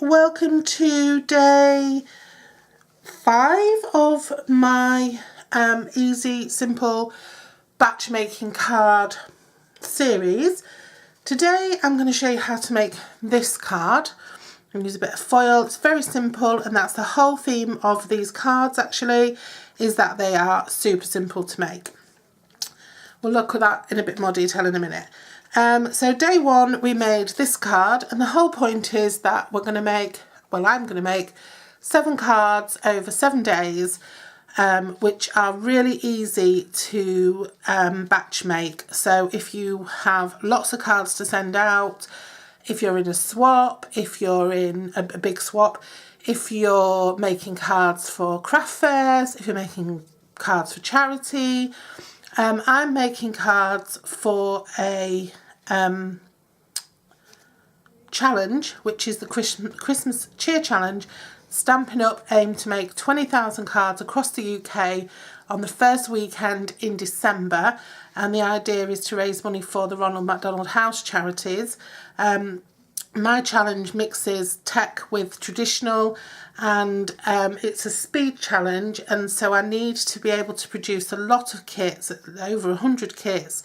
welcome to day 5 of my easy, simple batch making card series. Today I'm going to show you how to make this card. I'm going to use a bit of foil. It's very simple, and that's the whole theme of these cards actually, is that they are super simple to make. We'll look at that in a bit more detail in a minute. So day 1 we made this card, and the whole point is that we're going to make, well, I'm going to make 7 cards over 7 days, which are really easy to batch make. So if you have lots of cards to send out, if you're in a swap, if you're in a big swap, if you're making cards for craft fairs, if you're making cards for charity, I'm making cards for a challenge, which is the Christmas Cheer Challenge. Stampin Up aim to make 20,000 cards across the UK on the first weekend in December, and the idea is to raise money for the Ronald McDonald House charities. My challenge mixes tech with traditional, and it's a speed challenge, and so I need to be able to produce a lot of kits, over 100 kits,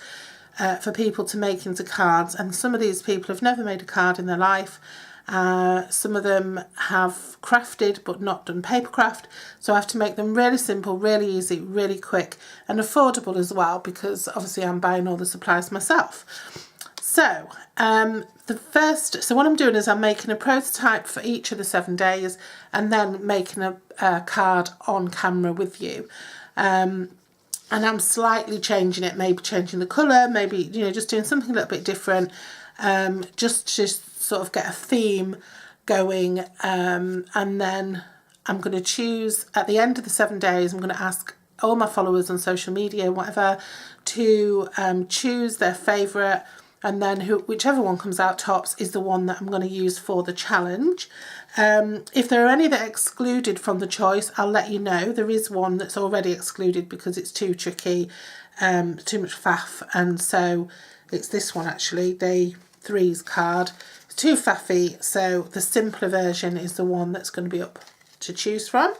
for people to make into cards. And some of these people have never made a card in their life. Some of them have crafted but not done paper craft, so I have to make them really simple, really easy, really quick and affordable as well, because obviously I'm buying all the supplies myself. So so what I'm doing is I'm making a prototype for each of the 7 days, and then making a card on camera with you. And I'm slightly changing it, maybe changing the colour, maybe, you know, just doing something a little bit different, just to sort of get a theme going. And then I'm going to choose, at the end of the 7 days, I'm going to ask all my followers on social media, whatever, to choose their favourite, and then whichever one comes out tops is the one that I'm going to use for the challenge. If there are any that are excluded from the choice, I'll let you know. There is one that's already excluded because it's too tricky, too much faff, and so it's this one actually, day 3's card. It's too faffy, so the simpler version is the one that's going to be up to choose from.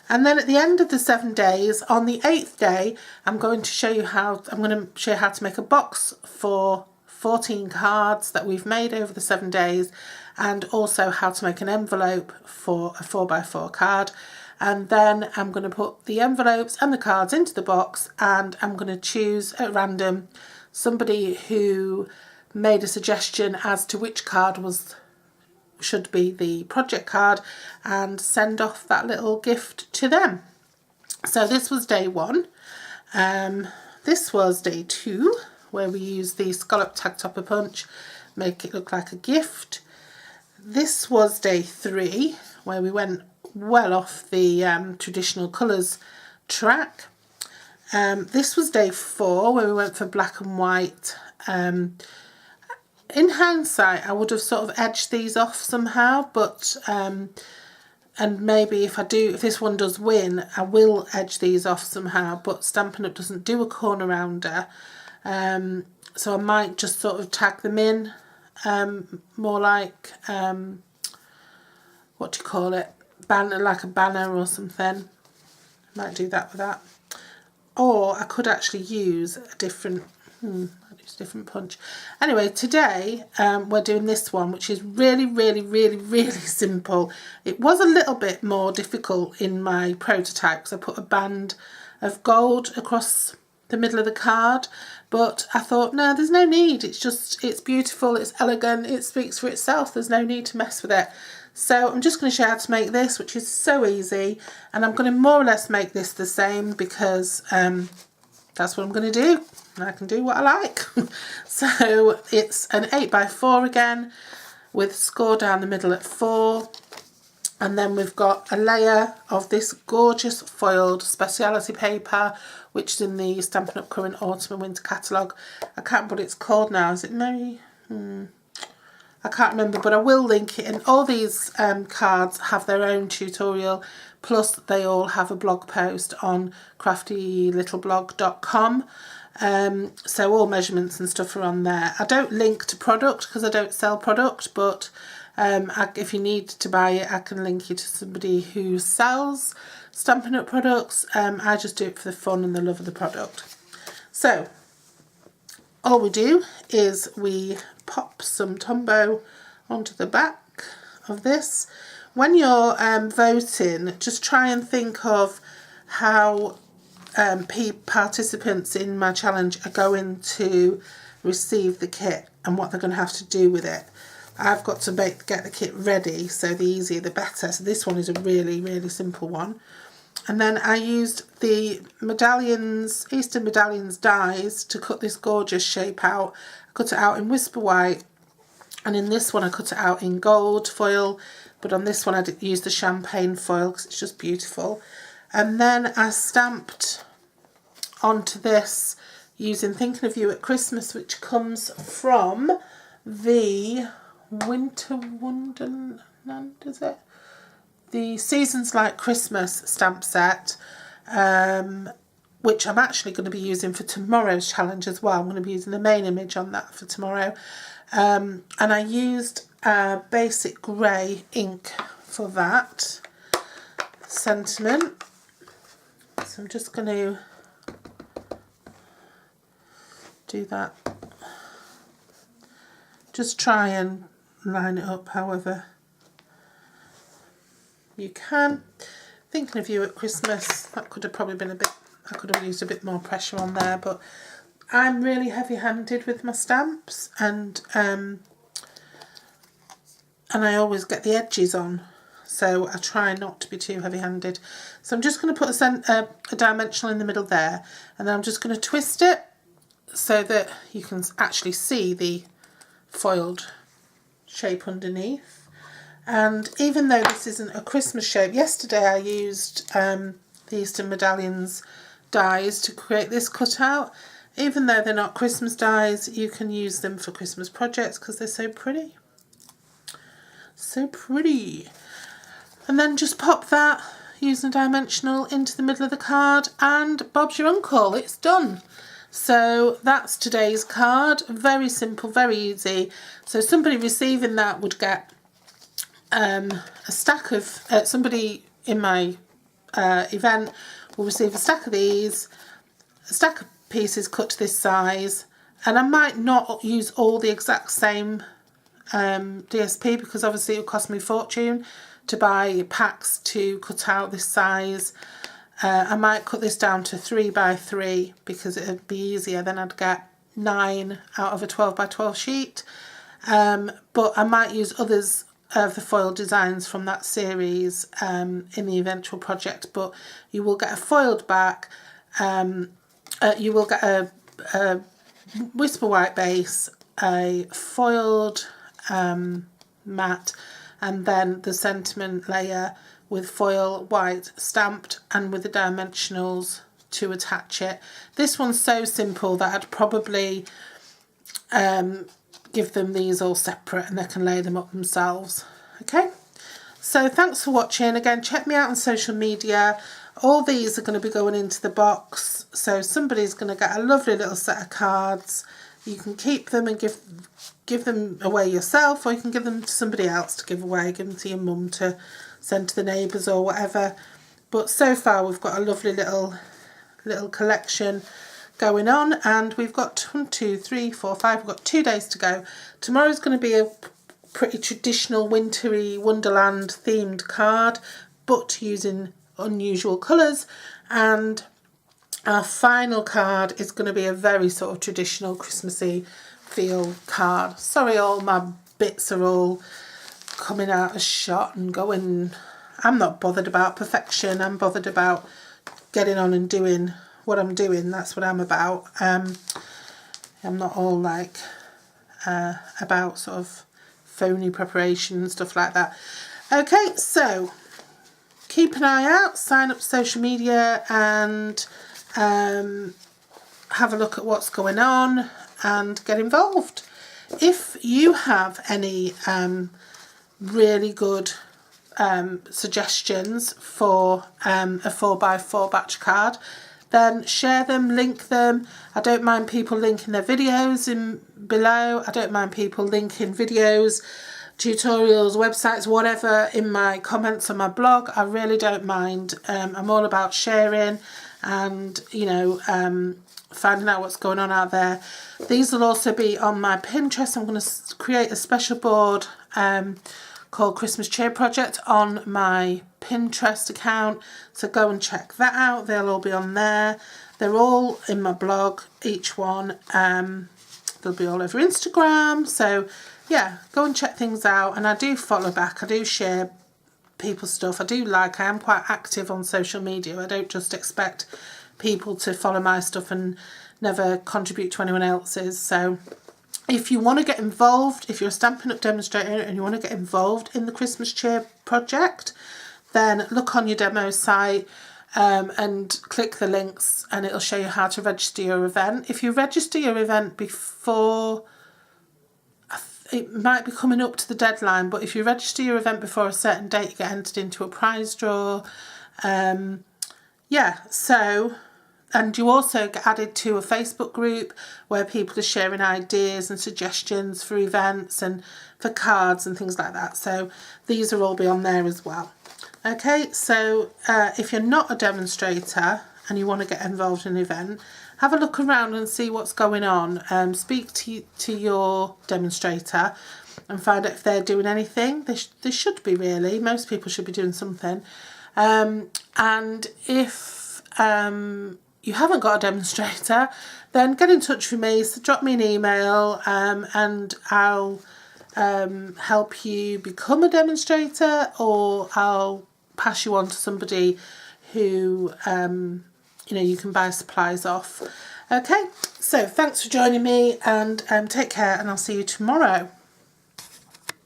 And then at the end of the 7 days, on the 8th day, I'm going to show you how to make a box for 14 cards that we've made over the 7 days, and also how to make an envelope for a 4x4 card. And then I'm going to put the envelopes and the cards into the box, and I'm going to choose at random somebody who made a suggestion as to which card should be the project card, and send off that little gift to them. So this was day 1. This was day 2, where we used the scallop tag topper punch, make it look like a gift. This was day 3, where we went well off the traditional colours track. This was day 4, where we went for black and white. In hindsight, I would have sort of edged these off somehow, but and maybe if this one does win, I will edge these off somehow, but Stampin' Up doesn't do a corner rounder. So I might just sort of tag them in, more like, what do you call it, like a banner or something. Might do that with that. Or I could actually use a different punch. Anyway, today we're doing this one, which is really, really, really, really simple. It was a little bit more difficult in my prototype because I put a band of gold across the middle of the card, but I thought, no, there's no need. It's beautiful, it's elegant, it speaks for itself. There's no need to mess with it. So I'm just going to show you how to make this, which is so easy, and I'm going to more or less make this the same because that's what I'm going to do, and I can do what I like. So it's an 8x4 again, with score down the middle at 4. And then we've got a layer of this gorgeous foiled speciality paper, which is in the Stampin' Up Current Autumn and Winter catalogue. I can't remember what it's called now. Is it Mary? I can't remember, but I will link it. And all these cards have their own tutorial, plus they all have a blog post on craftylittlblog.com. So all measurements and stuff are on there. I don't link to product because I don't sell product, but If you need to buy it, I can link you to somebody who sells Stampin' Up products. I just do it for the fun and the love of the product. So all we do is we pop some Tombow onto the back of this. When you're voting, just try and think of how participants in my challenge are going to receive the kit and what they're going to have to do with it. I've got to get the kit ready, so the easier the better. So this one is a really simple one. And then I used the medallions, Easter medallions dies to cut this gorgeous shape out. I cut it out in Whisper White, and in this one I cut it out in gold foil, but on this one I did use the champagne foil because it's just beautiful. And then I stamped onto this using Thinking of You at Christmas, which comes from the Winter Wonderland, is it? The Seasons Like Christmas stamp set, which I'm actually going to be using for tomorrow's challenge as well. I'm going to be using the main image on that for tomorrow. And I used basic grey ink for that sentiment. So I'm just going to do that. Just try and line it up however you can. Thinking of You at Christmas, that could have probably been a bit, I could have used a bit more pressure on there, but I'm really heavy-handed with my stamps, and I always get the edges on, so I try not to be too heavy-handed. So I'm just going to put a dimensional in the middle there, and then I'm just going to twist it so that you can actually see the foiled shape underneath. And even though this isn't a Christmas shape, yesterday I used the Easter Medallions dies to create this cutout. Even though they're not Christmas dies, you can use them for Christmas projects because they're so pretty. So pretty. And then just pop that using a dimensional into the middle of the card, and Bob's your uncle, it's done. So that's today's card. Very simple, very easy. So somebody receiving that would get a stack of, somebody in my event will receive a stack of these, a stack of pieces cut to this size, and I might not use all the exact same DSP because obviously it would cost me a fortune to buy packs to cut out this size. I might cut this down to 3 by 3 because it would be easier, then I'd get 9 out of a 12 by 12 sheet, but I might use others of the foil designs from that series in the eventual project, but you will get a foiled back, you will get a Whisper White base, a foiled matte, and then the sentiment layer with foil white stamped and with the dimensionals to attach it. This one's so simple that I'd probably give them these all separate and they can lay them up themselves. Okay, so thanks for watching. Again, check me out on social media. All these are going to be going into the box, so somebody's going to get a lovely little set of cards. You can keep them and give them away yourself, or you can give them to somebody else to give away. Give them to your mum to send to the neighbours or whatever. But so far we've got a lovely little collection going on, and we've got 1, 2, 3, 4, 5. We've got 2 days to go. Tomorrow's going to be a pretty traditional wintry wonderland themed card, but using unusual colours, and our final card is going to be a very sort of traditional Christmassy feel card. Sorry, all my bits are all coming out of shot and going. I'm not bothered about perfection. I'm bothered about getting on and doing what I'm doing. That's what I'm about. I'm not all like about sort of phony preparation and stuff like that. Okay, so keep an eye out, sign up to social media, and have a look at what's going on and get involved. If you have any really good suggestions for a 4x4 batch card, then share them, link them. I don't mind people linking their videos in below. I don't mind people linking videos tutorials, websites, whatever, in my comments on my blog. I really don't mind. I'm all about sharing and, you know, finding out what's going on out there. These will also be on my Pinterest. I'm going to create a special board called Christmas Cheer Project on my Pinterest account, so go and check that out. They'll all be on there. They're all in my blog, each one. They'll be all over Instagram, so yeah, go and check things out. And I do follow back, I do share people's stuff. I am quite active on social media. I don't just expect people to follow my stuff and never contribute to anyone else's. So if you want to get involved, if you're a Stampin' Up demonstrator and you want to get involved in the Christmas Cheer project, then look on your demo site and click the links, and it'll show you how to register your event. If you register your event before, it might be coming up to the deadline, but if you register your event before a certain date, you get entered into a prize draw. Yeah, so... And you also get added to a Facebook group where people are sharing ideas and suggestions for events and for cards and things like that. So these will all be on there as well. Okay, so if you're not a demonstrator and you want to get involved in an event, have a look around and see what's going on. Speak to your demonstrator and find out if they're doing anything. They should be, really. Most people should be doing something. And if... you haven't got a demonstrator, then get in touch with me. So drop me an email and I'll help you become a demonstrator, or I'll pass you on to somebody who you know, you can buy supplies off. Okay, so thanks for joining me, and take care, and I'll see you tomorrow.